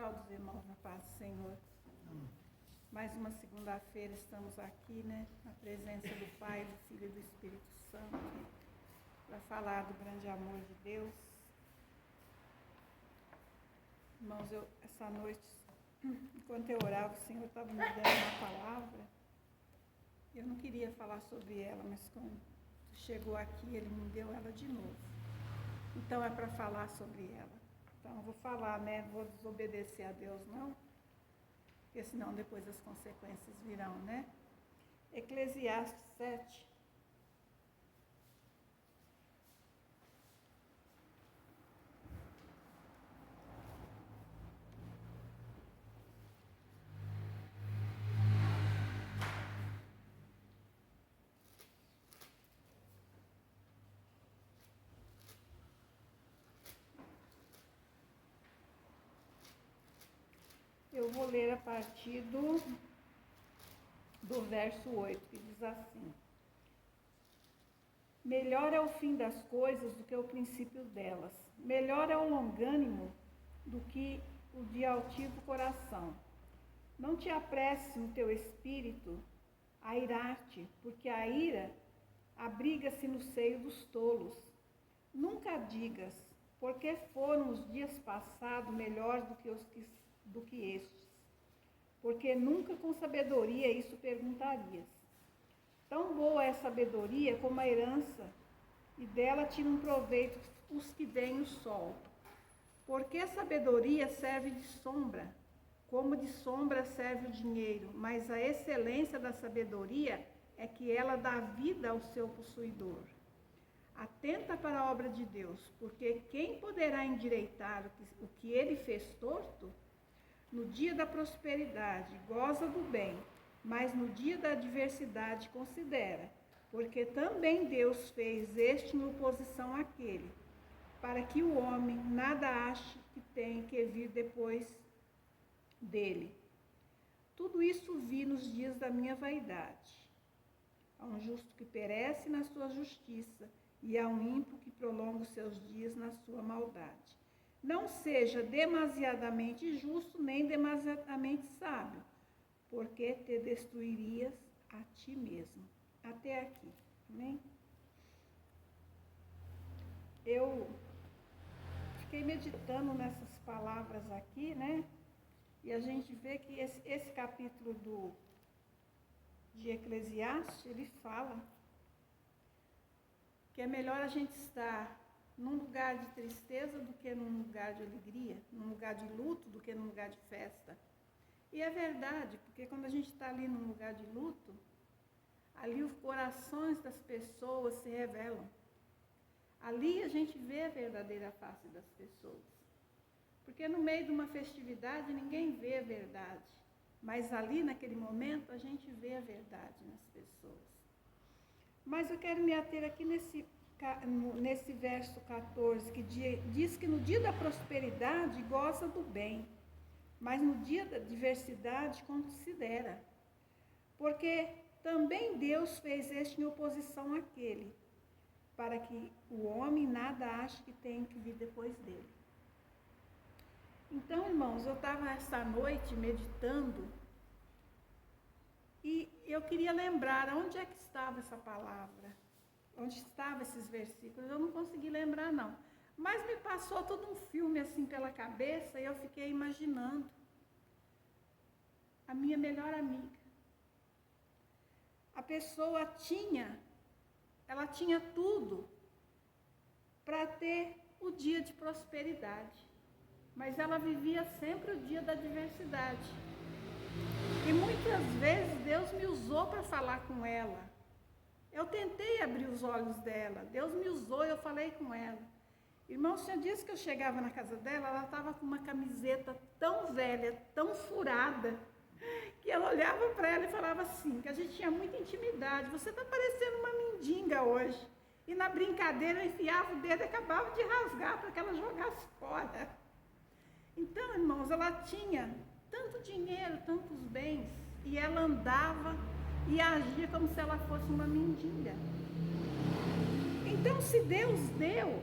Saúde os irmãos na paz do Senhor. Mais uma segunda-feira estamos aqui, na presença do Pai, do Filho e do Espírito Santo, para falar do grande amor de Deus. Irmãos, essa noite, enquanto eu orava, o Senhor estava me dando uma palavra. Eu não queria falar sobre ela, mas quando chegou aqui, Ele me deu ela de novo. Então é para falar sobre ela. Então eu vou falar, vou desobedecer a Deus, não, porque senão depois as consequências virão, Eclesiastes 7. Eu vou ler a partir do verso 8, que diz assim: Melhor é o fim das coisas do que o princípio delas. Melhor é o longânimo do que o de altivo coração. Não te apresse no teu espírito a irar-te, porque a ira abriga-se no seio dos tolos. Nunca digas, porque foram os dias passados melhores do que estes, porque nunca com sabedoria isso perguntarias. Tão boa é a sabedoria como a herança, e dela tiram proveito os que veem o sol. Porque a sabedoria serve de sombra, como de sombra serve o dinheiro, mas a excelência da sabedoria é que ela dá vida ao seu possuidor. Atenta para a obra de Deus, porque quem poderá endireitar o que ele fez torto? No dia da prosperidade, goza do bem, mas no dia da adversidade considera, porque também Deus fez este em oposição àquele, para que o homem nada ache que tem que vir depois dele. Tudo isso vi nos dias da minha vaidade. Há um justo que perece na sua justiça, e há um ímpio que prolonga os seus dias na sua maldade. Não seja demasiadamente justo, nem demasiadamente sábio, porque te destruirias a ti mesmo. Até aqui, amém? Eu fiquei meditando nessas palavras aqui, E a gente vê que esse capítulo de Eclesiastes, ele fala que é melhor a gente estar num lugar de tristeza do que num lugar de alegria, num lugar de luto do que num lugar de festa. E é verdade, porque quando a gente está ali num lugar de luto, ali os corações das pessoas se revelam. Ali a gente vê a verdadeira face das pessoas. Porque no meio de uma festividade ninguém vê a verdade, mas ali naquele momento a gente vê a verdade nas pessoas. Mas eu quero me ater aqui nesse verso 14, que diz que no dia da prosperidade goza do bem, mas no dia da adversidade considera. Porque também Deus fez este em oposição àquele, para que o homem nada ache que tem que vir depois dele. Então, irmãos, eu estava essa noite meditando e eu queria lembrar onde é que estava essa palavra, onde estavam esses versículos. Eu não consegui lembrar, não. Mas me passou todo um filme assim pela cabeça e eu fiquei imaginando a minha melhor amiga. A pessoa tinha tudo para ter o dia de prosperidade, mas ela vivia sempre o dia da adversidade. E muitas vezes Deus me usou para falar com ela. Eu tentei abrir os olhos dela, Deus me usou e eu falei com ela. Irmão, tinha dias que eu chegava na casa dela, ela estava com uma camiseta tão velha, tão furada, que ela olhava para ela e falava assim, que a gente tinha muita intimidade: você está parecendo uma mendiga hoje. E na brincadeira eu enfiava o dedo e acabava de rasgar para que ela jogasse fora. Então, irmãos, ela tinha tanto dinheiro, tantos bens, e ela andava e agia como se ela fosse uma mendiga. Então, se Deus deu,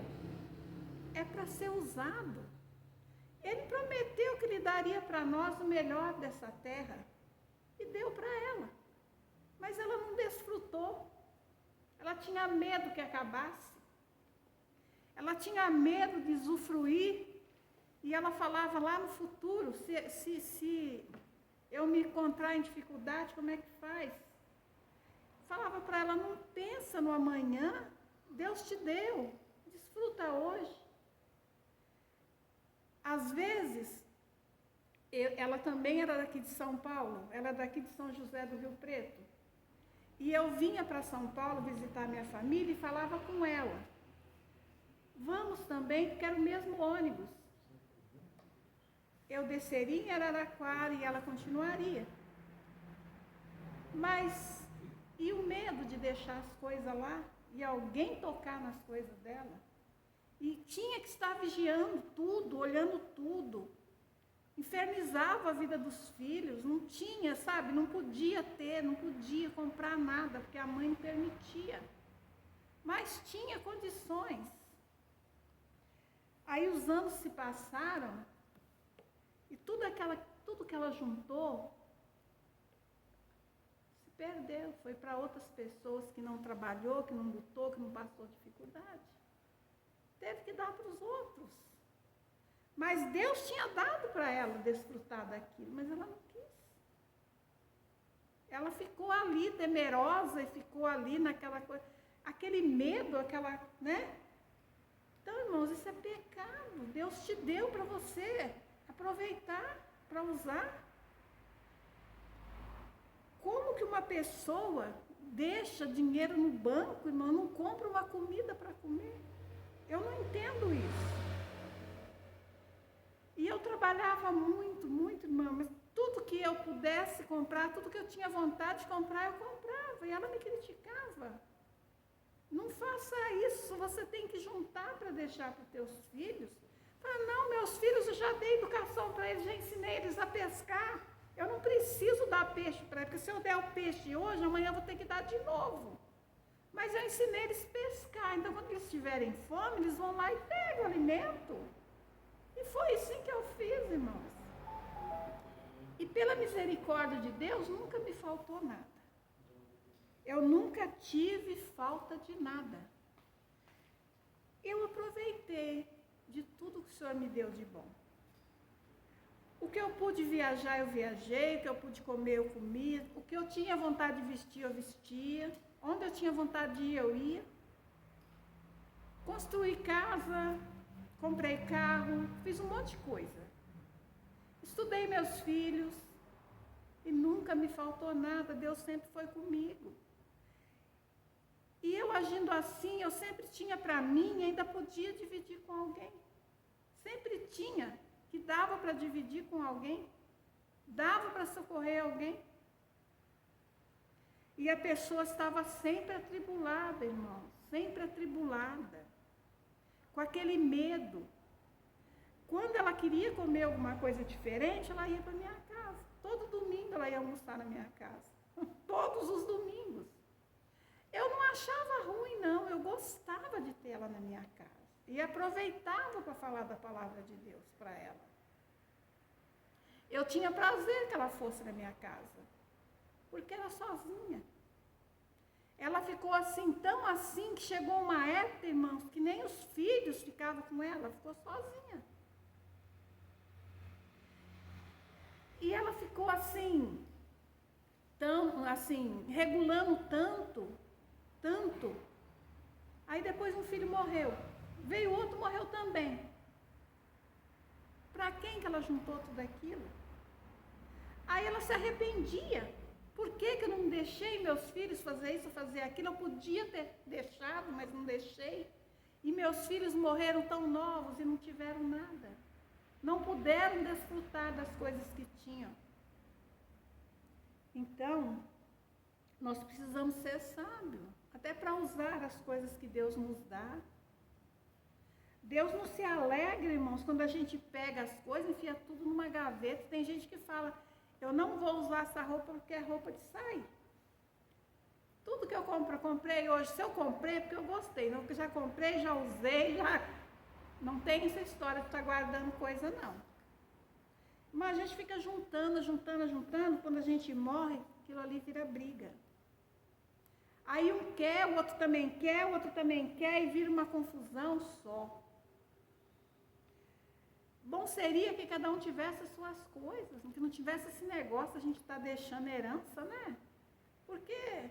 é para ser usado. Ele prometeu que lhe daria para nós o melhor dessa terra e deu para ela. Mas ela não desfrutou. Ela tinha medo que acabasse. Ela tinha medo de usufruir. E ela falava lá no futuro, se eu me encontrar em dificuldade, como é que faz? Falava para ela, não pensa no amanhã, Deus te deu, desfruta hoje. Às vezes, ela também era daqui de São Paulo, ela é daqui de São José do Rio Preto. E eu vinha para São Paulo visitar minha família e falava com ela, vamos também, porque era o mesmo ônibus. Eu desceria em Araraquara e ela continuaria. Mas, e o medo de deixar as coisas lá e alguém tocar nas coisas dela? E tinha que estar vigiando tudo, olhando tudo. Infernizava a vida dos filhos, não tinha, sabe? Não podia ter, não podia comprar nada, porque a mãe não permitia. Mas tinha condições. Aí os anos se passaram, e tudo que ela juntou se perdeu, foi para outras pessoas que não trabalhou, que não lutou, que não passou dificuldade. Teve que dar para os outros. Mas Deus tinha dado para ela desfrutar daquilo, mas ela não quis. Ela ficou ali temerosa e ficou ali naquela coisa, aquele medo, aquela, né? Então, irmãos, isso é pecado. Deus te deu para você aproveitar, para usar. Como que uma pessoa deixa dinheiro no banco, irmão, não compra uma comida para comer? Eu não entendo isso. E eu trabalhava muito, irmão, mas tudo que eu pudesse comprar, tudo que eu tinha vontade de comprar, eu comprava. E ela me criticava. Não faça isso, você tem que juntar para deixar para os teus filhos. Ah, não, meus filhos, eu já dei educação para eles, já ensinei eles a pescar. Eu não preciso dar peixe para eles, porque se eu der o peixe hoje, amanhã eu vou ter que dar de novo. Mas eu ensinei eles a pescar, então quando eles tiverem fome, eles vão lá e pegam o alimento. E foi assim que eu fiz, irmãos. E pela misericórdia de Deus, nunca me faltou nada. Eu nunca tive falta de nada. Eu aproveitei de tudo que o Senhor me deu de bom. O que eu pude viajar, eu viajei. O que eu pude comer, eu comia. O que eu tinha vontade de vestir, eu vestia. Onde eu tinha vontade de ir, eu ia. Construí casa, comprei carro, fiz um monte de coisa. Estudei meus filhos e nunca me faltou nada. Deus sempre foi comigo. E eu agindo assim, eu sempre tinha para mim e ainda podia dividir com alguém. Sempre tinha, que dava para dividir com alguém, dava para socorrer alguém. E a pessoa estava sempre atribulada, irmão, sempre atribulada, com aquele medo. Quando ela queria comer alguma coisa diferente, ela ia para minha casa. Todo domingo ela ia almoçar na minha casa, todos os domingos. Eu não achava ruim, não. Eu gostava de ter ela na minha casa. E aproveitava para falar da palavra de Deus para ela. Eu tinha prazer que ela fosse na minha casa. Porque era sozinha. Ela ficou assim, tão assim, que chegou uma época, irmãos, que nem os filhos ficavam com ela. Ela ficou sozinha. E ela ficou assim, regulando tanto. Aí depois um filho morreu. Veio outro, morreu também. Para quem que ela juntou tudo aquilo? Aí ela se arrependia. Por que eu não deixei meus filhos fazer isso, fazer aquilo? Eu podia ter deixado, mas não deixei. E meus filhos morreram tão novos e não tiveram nada. Não puderam desfrutar das coisas que tinham. Então, nós precisamos ser sábios, até para usar as coisas que Deus nos dá. Deus não se alegra, irmãos, quando a gente pega as coisas e enfia tudo numa gaveta. Tem gente que fala, eu não vou usar essa roupa porque é roupa de sair. Tudo que eu comprei hoje, se eu comprei é porque eu gostei, não, porque já comprei, já usei, já... Não tem essa história de estar guardando coisa, não. Mas a gente fica juntando, quando a gente morre, aquilo ali vira briga. Aí um quer, o outro também quer, e vira uma confusão só. Bom seria que cada um tivesse as suas coisas, que não tivesse esse negócio, a gente está deixando herança, né? Porque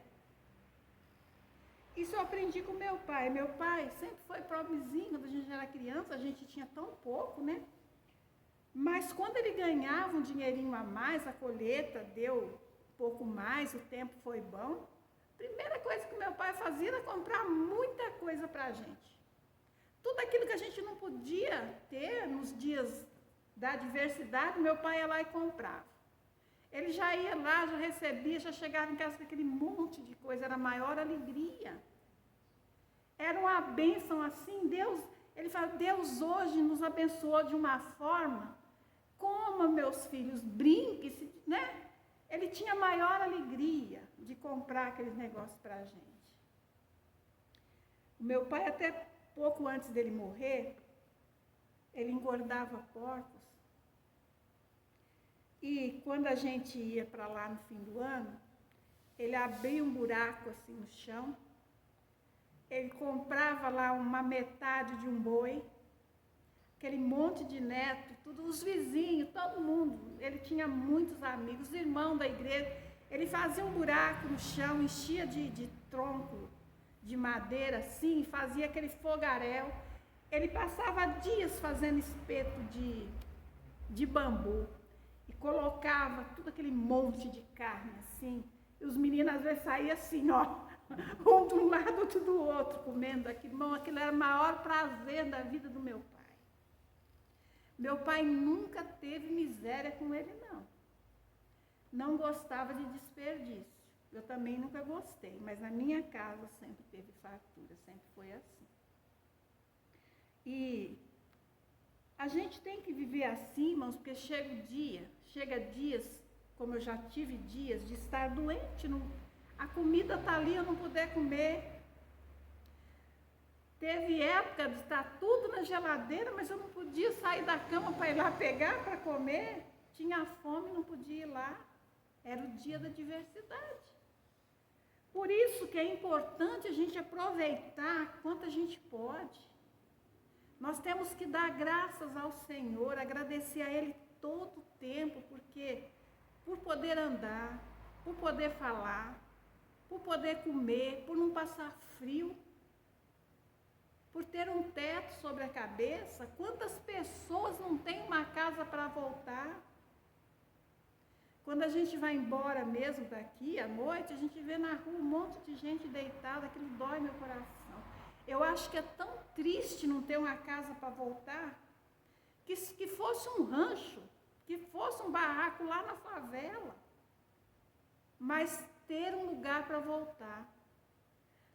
isso eu aprendi com meu pai. Meu pai sempre foi pobrezinho, quando a gente era criança, a gente tinha tão pouco, né? Mas quando ele ganhava um dinheirinho a mais, a colheita deu um pouco mais, o tempo foi bom, a primeira coisa que meu pai fazia era comprar muita coisa para a gente. Tudo aquilo que a gente não podia ter nos dias da adversidade, meu pai ia lá e comprava. Ele já ia lá, já recebia, já chegava em casa com aquele monte de coisa, era a maior alegria. Era uma bênção assim, ele fala, Deus hoje nos abençoou de uma forma, coma meus filhos, brinque, né? Ele tinha maior alegria de comprar aqueles negócios para a gente. O meu pai, até pouco antes dele morrer, ele engordava porcos. E quando a gente ia para lá no fim do ano, ele abria um buraco assim no chão, ele comprava lá uma metade de um boi, aquele monte de neto, tudo, os vizinhos, todo mundo. Ele tinha muitos amigos, irmãos da igreja. Ele fazia um buraco no chão, enchia de tronco de madeira assim, fazia aquele fogaréu. Ele passava dias fazendo espeto de bambu e colocava tudo aquele monte de carne assim. E os meninos às vezes saíam assim, ó, um de um lado, outro do outro, comendo aquilo. Irmão, aquilo era o maior prazer da vida do meu pai. Meu pai nunca teve miséria com ele, não. Não gostava de desperdício. Eu também nunca gostei, mas na minha casa sempre teve fartura, sempre foi assim. E a gente tem que viver assim, irmãos, porque chega dias, como eu já tive dias, de estar doente, a comida está ali, eu não puder comer. Teve época de estar tudo na geladeira, mas eu não podia sair da cama para ir lá pegar para comer. Tinha fome, não podia ir lá. Era o dia da diversidade. Por isso que é importante a gente aproveitar quanto a gente pode. Nós temos que dar graças ao Senhor, agradecer a Ele todo o tempo, porque por poder andar, por poder falar, por poder comer, por não passar frio, por ter um teto sobre a cabeça. Quantas pessoas não têm uma casa para voltar? Quando a gente vai embora mesmo daqui, à noite, a gente vê na rua um monte de gente deitada, aquilo dói meu coração. Eu acho que é tão triste não ter uma casa para voltar, que fosse um rancho, que fosse um barraco lá na favela, mas ter um lugar para voltar.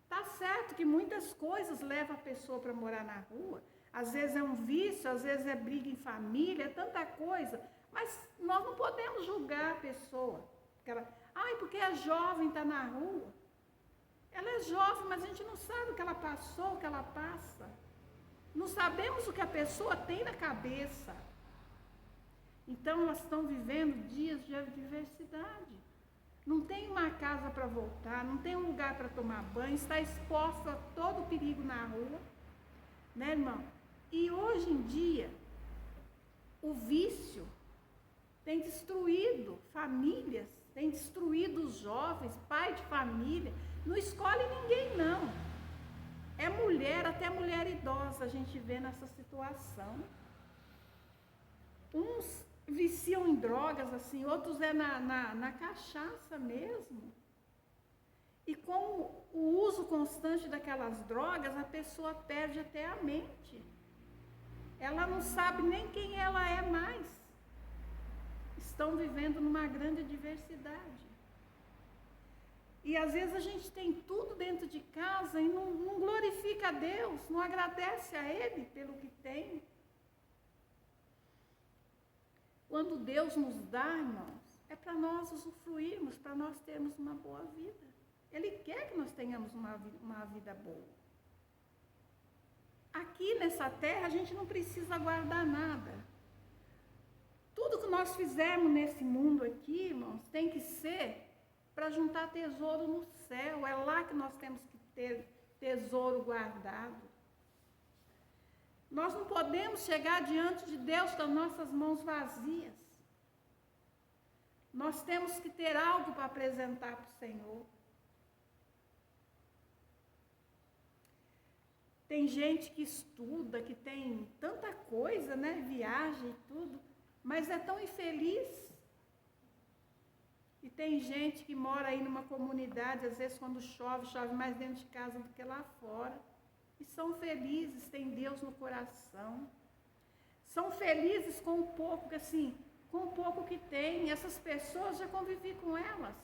Tá certo que muitas coisas levam a pessoa para morar na rua, às vezes é um vício, às vezes é briga em família, é tanta coisa, mas nós não podemos julgar a pessoa. Porque é jovem, está na rua. Ela é jovem, mas a gente não sabe o que ela passou, o que ela passa. Não sabemos o que a pessoa tem na cabeça. Então, elas estão vivendo dias de adversidade. Não tem uma casa para voltar, não tem um lugar para tomar banho, está exposta a todo o perigo na rua, né, irmão? E hoje em dia, o vício tem destruído famílias, tem destruído os jovens, pai de família, não escolhe ninguém, não. É mulher, até mulher idosa, a gente vê nessa situação. Uns viciam em drogas, assim, outros é na cachaça mesmo. E com o uso constante daquelas drogas, a pessoa perde até a mente. Ela não sabe nem quem ela é mais. Estão vivendo numa grande adversidade. E às vezes a gente tem tudo dentro de casa e não glorifica a Deus, não agradece a Ele pelo que tem. Quando Deus nos dá, irmãos, é para nós usufruirmos, para nós termos uma boa vida. Ele quer que nós tenhamos uma vida boa. aqui nessa terra a gente não precisa guardar nada. Tudo que nós fizermos nesse mundo aqui, irmãos, tem que ser para juntar tesouro no céu. É lá que nós temos que ter tesouro guardado. Nós não podemos chegar diante de Deus com as nossas mãos vazias. Nós temos que ter algo para apresentar para o Senhor. Tem gente que estuda, que tem tanta coisa, né? Viaja e tudo, mas é tão infeliz. E tem gente que mora aí numa comunidade, às vezes quando chove, chove mais dentro de casa do que lá fora. E são felizes, têm Deus no coração. São felizes com o pouco, assim, com o pouco que tem. Essas pessoas, já convivi com elas.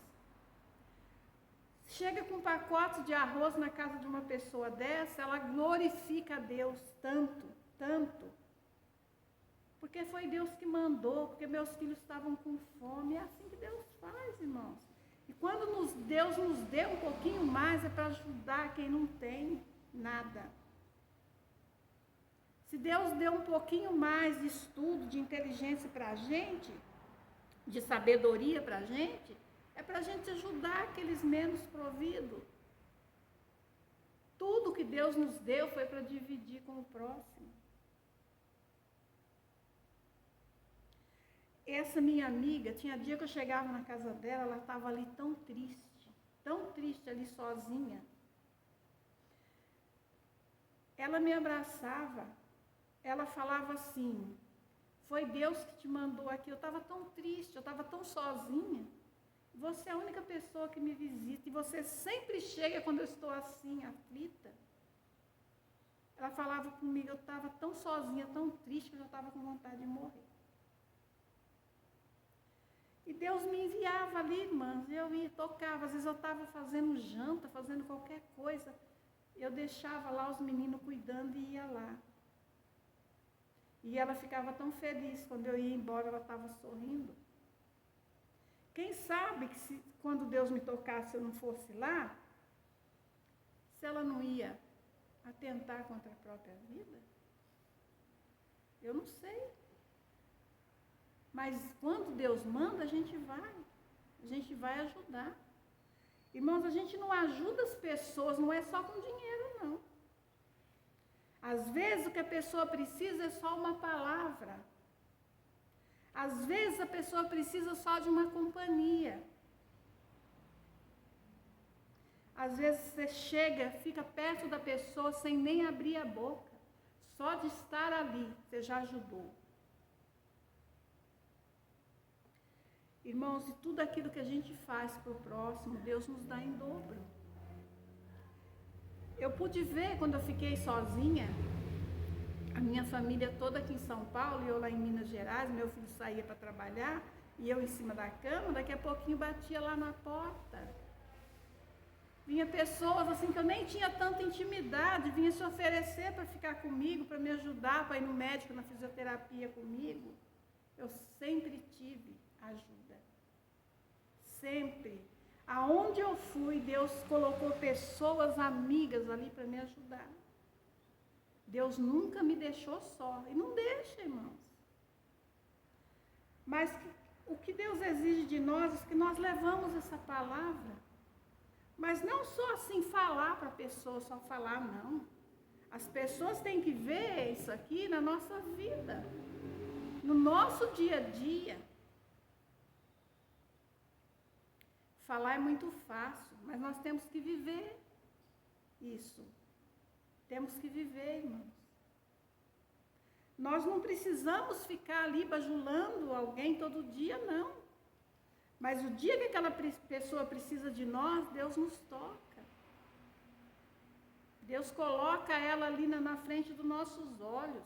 Chega com um pacote de arroz na casa de uma pessoa dessa, ela glorifica a Deus tanto, tanto. Porque foi Deus que mandou, porque meus filhos estavam com fome. É assim que Deus faz, irmãos. E quando Deus nos deu um pouquinho mais, é para ajudar quem não tem nada. Se Deus deu um pouquinho mais de estudo, de inteligência para a gente, de sabedoria para a gente, é para a gente ajudar aqueles menos providos. Tudo que Deus nos deu foi para dividir com o próximo. Essa minha amiga, tinha dia que eu chegava na casa dela, ela estava ali tão triste ali sozinha. Ela me abraçava, ela falava assim, foi Deus que te mandou aqui, eu estava tão triste, eu estava tão sozinha. Você é a única pessoa que me visita e você sempre chega quando eu estou assim, aflita. Ela falava comigo, eu estava tão sozinha, tão triste, que eu já estava com vontade de morrer. E Deus me enviava ali, irmãs, eu ia, tocava, às vezes eu estava fazendo janta, fazendo qualquer coisa, eu deixava lá os meninos cuidando e ia lá. E ela ficava tão feliz, quando eu ia embora, ela estava sorrindo. Quem sabe que quando Deus me tocasse, eu não fosse lá, se ela não ia atentar contra a própria vida? Eu não sei. Mas quando Deus manda, a gente vai ajudar. Irmãos, a gente não ajuda as pessoas, não é só com dinheiro, não. Às vezes o que a pessoa precisa é só uma palavra. Às vezes a pessoa precisa só de uma companhia. Às vezes você chega, fica perto da pessoa sem nem abrir a boca. Só de estar ali, você já ajudou. Irmãos, e tudo aquilo que a gente faz para o próximo, Deus nos dá em dobro. Eu pude ver quando eu fiquei sozinha, a minha família toda aqui em São Paulo, e eu lá em Minas Gerais, meu filho saía para trabalhar, e eu em cima da cama, daqui a pouquinho batia lá na porta. Vinha pessoas assim que eu nem tinha tanta intimidade, vinha se oferecer para ficar comigo, para me ajudar, para ir no médico, na fisioterapia comigo. Eu sempre tive ajuda. Sempre. Aonde eu fui, Deus colocou pessoas amigas ali para me ajudar. Deus nunca me deixou só. E não deixa, irmãos. Mas o que Deus exige de nós é que nós levamos essa palavra. Mas não só assim falar para a pessoa, só falar, não. As pessoas têm que ver isso aqui na nossa vida. No nosso dia a dia. Falar é muito fácil, mas nós temos que viver isso. Temos que viver, irmãos. Nós não precisamos ficar ali bajulando alguém todo dia, não. Mas o dia que aquela pessoa precisa de nós, Deus nos toca. Deus coloca ela ali na frente dos nossos olhos.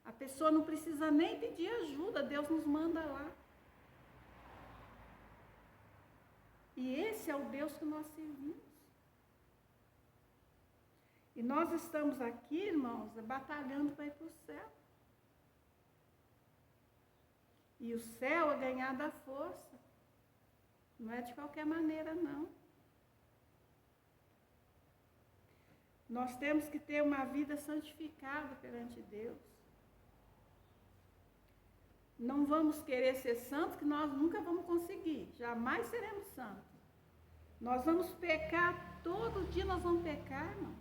A pessoa não precisa nem pedir ajuda, Deus nos manda lá. E esse é o Deus que nós servimos. E nós estamos aqui, irmãos, batalhando para ir para o céu. E o céu é ganhar da força. Não é de qualquer maneira, não. Nós temos que ter uma vida santificada perante Deus. Não vamos querer ser santos, que nós nunca vamos conseguir. Jamais seremos santos. Nós vamos pecar, todo dia nós vamos pecar, irmãos.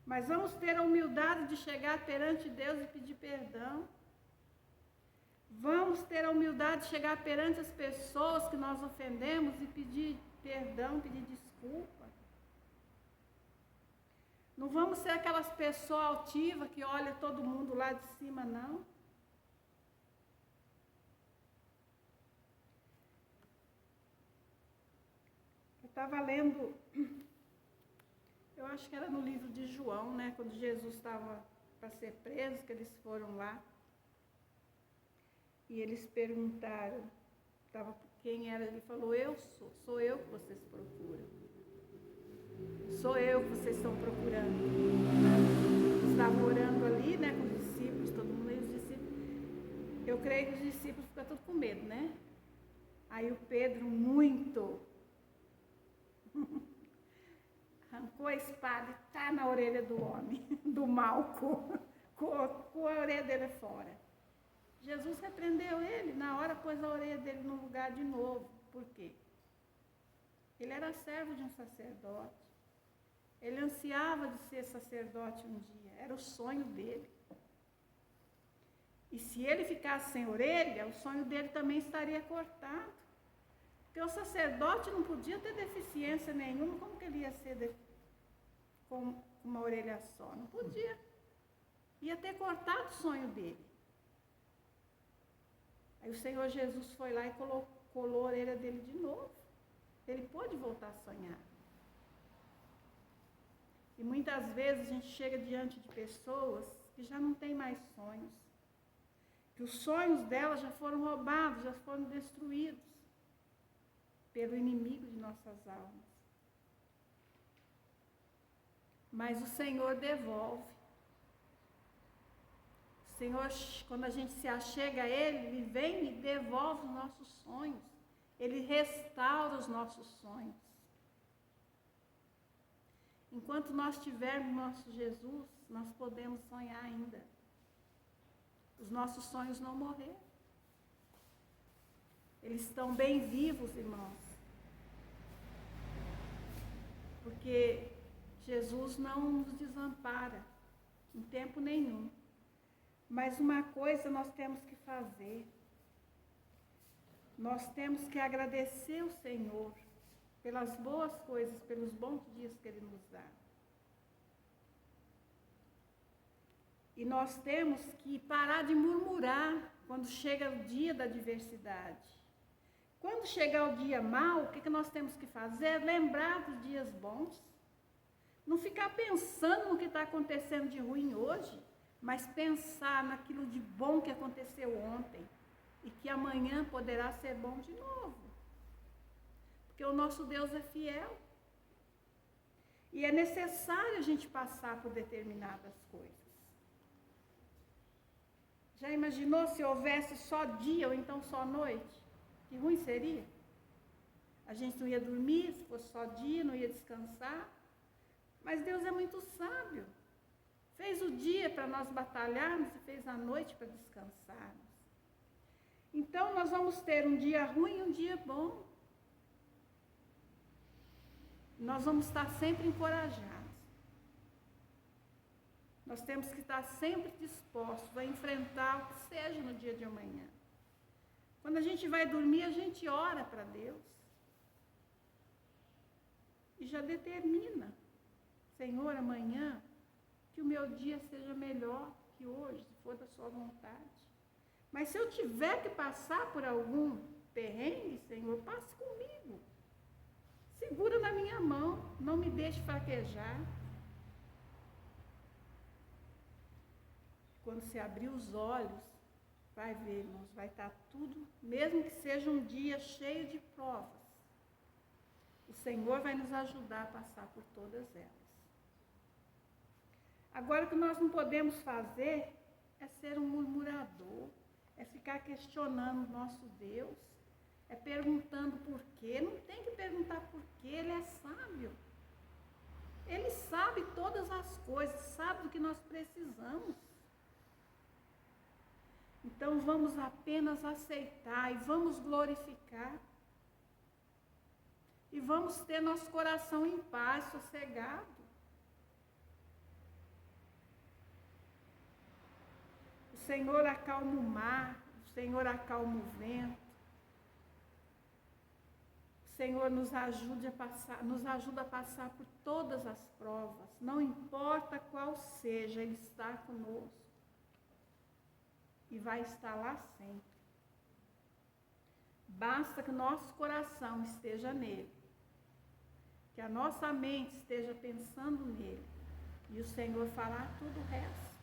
Mas vamos ter a humildade de chegar perante Deus e pedir perdão. Vamos ter a humildade de chegar perante as pessoas que nós ofendemos e pedir perdão, pedir desculpa. Não vamos ser aquelas pessoas altivas que olham todo mundo lá de cima, não. Eu estava lendo, eu acho que era no livro de João, né? Quando Jesus estava para ser preso, que eles foram lá. E eles perguntaram, quem era? Ele falou, sou eu que vocês procuram. Sou eu que vocês estão procurando. Eles estavam orando ali, né, com os discípulos, todo mundo, e os discípulos. Eu creio que os discípulos ficam todos com medo, né? Aí o Pedro, muito, arrancou a espada e tá na orelha do homem, do Malco, com a orelha dele fora. Jesus repreendeu ele, na hora pôs a orelha dele no lugar de novo. Por quê? Ele era servo de um sacerdote. Ele ansiava de ser sacerdote um dia, era o sonho dele. E se ele ficasse sem orelha, o sonho dele também estaria cortado. Porque o sacerdote não podia ter deficiência nenhuma, como que ele ia ser com uma orelha só? Não podia. Ia ter cortado o sonho dele. Aí o Senhor Jesus foi lá e colou a orelha dele de novo. Ele pôde voltar a sonhar. E muitas vezes a gente chega diante de pessoas que já não têm mais sonhos. Que os sonhos delas já foram roubados, já foram destruídos pelo inimigo de nossas almas. Mas o Senhor devolve. O Senhor, quando a gente se achega a Ele, Ele vem e devolve os nossos sonhos. Ele restaura os nossos sonhos. Enquanto nós tivermos nosso Jesus, nós podemos sonhar ainda. Os nossos sonhos não morreram. Eles estão bem vivos, irmãos. Porque Jesus não nos desampara em tempo nenhum. Mas uma coisa nós temos que fazer. Nós temos que agradecer o Senhor pelas boas coisas, pelos bons dias que Ele nos dá. E nós temos que parar de murmurar quando chega o dia da adversidade. Quando chegar o dia mau, o que nós temos que fazer? Lembrar dos dias bons. Não ficar pensando no que está acontecendo de ruim hoje, mas pensar naquilo de bom que aconteceu ontem e que amanhã poderá ser bom de novo. Porque o nosso Deus é fiel. E é necessário a gente passar por determinadas coisas. Já imaginou se houvesse só dia ou então só noite? Que ruim seria? A gente não ia dormir, se fosse só dia, não ia descansar. Mas Deus é muito sábio. Fez o dia para nós batalharmos e fez a noite para descansarmos. Então, nós vamos ter um dia ruim e um dia bom. Nós vamos estar sempre encorajados. Nós temos que estar sempre dispostos a enfrentar o que seja no dia de amanhã. Quando a gente vai dormir, a gente ora para Deus. E já determina, Senhor, amanhã, que o meu dia seja melhor que hoje, se for da sua vontade. Mas se eu tiver que passar por algum perrengue, Senhor, passe comigo. Segura na minha mão, não me deixe fraquejar. Quando você abrir os olhos, vai ver, irmãos, vai estar tudo, mesmo que seja um dia cheio de provas, o Senhor vai nos ajudar a passar por todas elas. Agora, o que nós não podemos fazer é ser um murmurador, é ficar questionando o nosso Deus, é perguntando por quê. Não tem que perguntar por quê, Ele é sábio. Ele sabe todas as coisas, sabe do que nós precisamos. Então vamos apenas aceitar e vamos glorificar. E vamos ter nosso coração em paz, sossegado. O Senhor acalma o mar, o Senhor acalma o vento. O Senhor nos ajuda a passar por todas as provas. Não importa qual seja, Ele está conosco. E vai estar lá sempre. Basta que nosso coração esteja nele. Que a nossa mente esteja pensando nele. E o Senhor fará tudo o resto.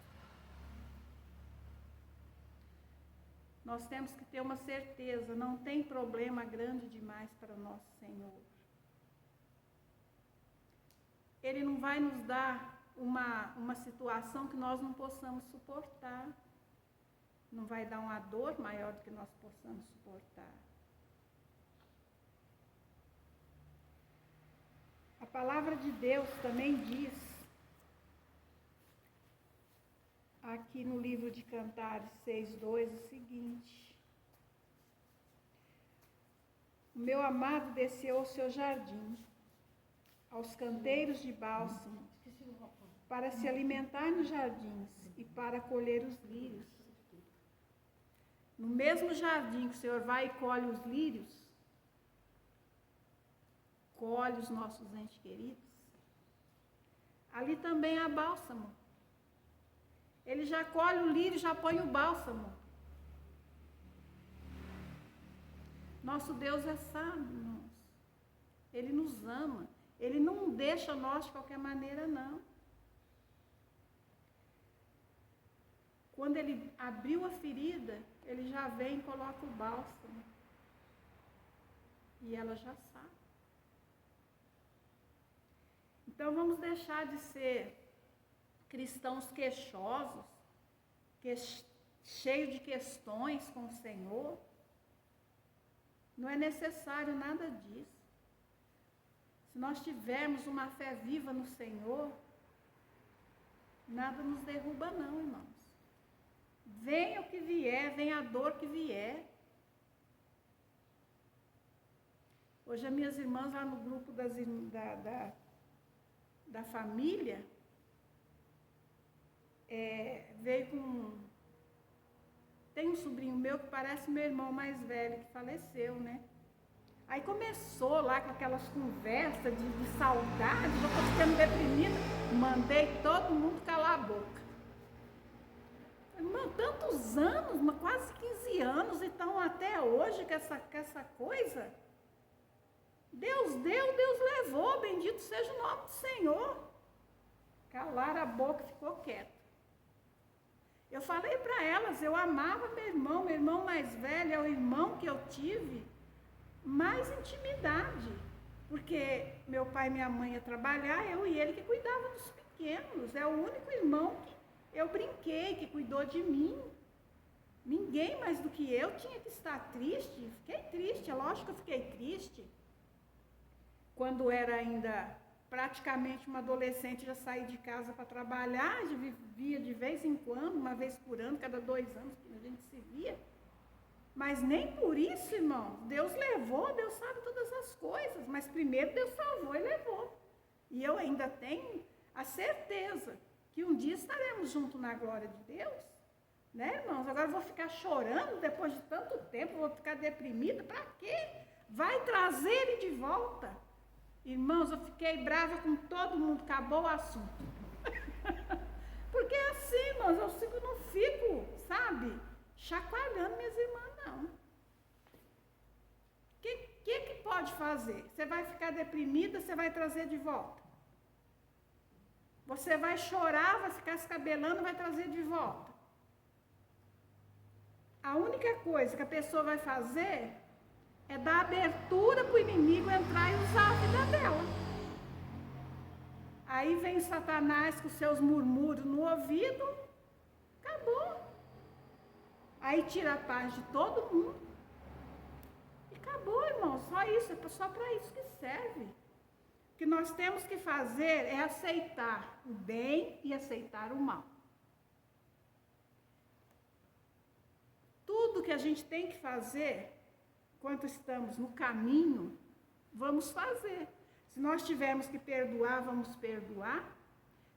Nós temos que ter uma certeza, não tem problema grande demais para o nosso Senhor. Ele não vai nos dar uma situação que nós não possamos suportar. Não vai dar uma dor maior do que nós possamos suportar. A palavra de Deus também diz, aqui no livro de Cantares 6:2, o seguinte: o meu amado desceu ao seu jardim, aos canteiros de bálsamo, para se alimentar nos jardins e para colher os lírios. No mesmo jardim que o Senhor vai e colhe os lírios, colhe os nossos entes queridos, ali também há bálsamo. Ele já colhe o lírio, já põe o bálsamo. Nosso Deus é sábio, irmãos. Ele nos ama. Ele não deixa nós de qualquer maneira, não. Quando ele abriu a ferida, ele já vem e coloca o bálsamo. E ela já sabe. Então vamos deixar de ser cristãos queixosos, cheios de questões com o Senhor. Não é necessário nada disso. Se nós tivermos uma fé viva no Senhor, nada nos derruba não, irmãos. Venha o que vier, venha a dor que vier. Hoje as minhas irmãs lá no grupo da família, veio com... Tem um sobrinho meu que parece meu irmão mais velho, que faleceu, né? Aí começou lá com aquelas conversas de saudade, já estou ficando deprimida, mandei todo mundo calar a boca. Irmão, tantos anos, quase 15 anos, então até hoje com essa coisa. Deus deu, Deus levou, bendito seja o nome do Senhor. Calaram a boca e ficou quieto. Eu falei para elas, eu amava meu irmão mais velho é o irmão que eu tive mais intimidade, porque meu pai e minha mãe iam trabalhar, eu e ele que cuidava dos pequenos, é o único irmão que eu brinquei, que cuidou de mim. Ninguém mais do que eu tinha que estar triste. Fiquei triste, é lógico que eu fiquei triste. Quando era ainda praticamente uma adolescente, já saí de casa para trabalhar, já vivia de vez em quando, uma vez por ano, cada 2 anos que a gente se via. Mas nem por isso, irmão, Deus levou, Deus sabe todas as coisas, mas primeiro Deus salvou e levou. E eu ainda tenho a certeza que um dia estaremos juntos na glória de Deus, né, irmãos? Agora eu vou ficar chorando depois de tanto tempo, vou ficar deprimida, para quê? Vai trazer ele de volta. Irmãos, eu fiquei brava com todo mundo, acabou o assunto. Porque é assim, irmãos, eu não fico, sabe, chacoalhando minhas irmãs, não. O que pode fazer? Você vai ficar deprimida, você vai trazer de volta. Você vai chorar, vai ficar se cabelando, vai trazer de volta. A única coisa que a pessoa vai fazer é dar abertura para o inimigo entrar e usar a vida dela. Aí vem Satanás com seus murmúrios no ouvido, acabou. Aí tira a paz de todo mundo. E acabou, irmão, só isso, é só para isso que serve. que nós temos que fazer é aceitar o bem e aceitar o mal. Tudo que a gente tem que fazer, enquanto estamos no caminho, vamos fazer. Se nós tivermos que perdoar, vamos perdoar.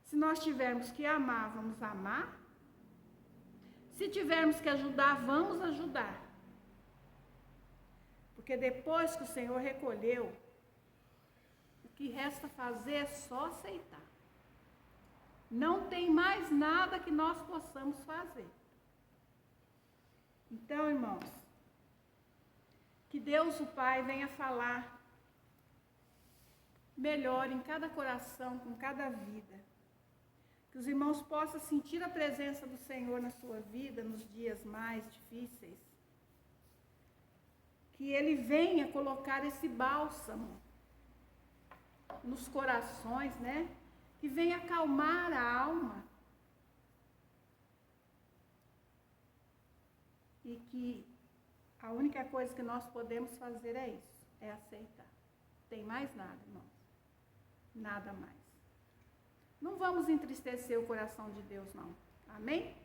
Se nós tivermos que amar, vamos amar. Se tivermos que ajudar, vamos ajudar. Porque depois que o Senhor recolheu, o que resta fazer é só aceitar. Não tem mais nada que nós possamos fazer. Então, irmãos, que Deus o Pai venha falar melhor em cada coração, com cada vida. Que os irmãos possam sentir a presença do Senhor na sua vida, nos dias mais difíceis. Que Ele venha colocar esse bálsamo nos corações, né? Que venha acalmar a alma. E que a única coisa que nós podemos fazer é isso, é aceitar. Tem mais nada, irmãos. Nada mais. Não vamos entristecer o coração de Deus, não. Amém?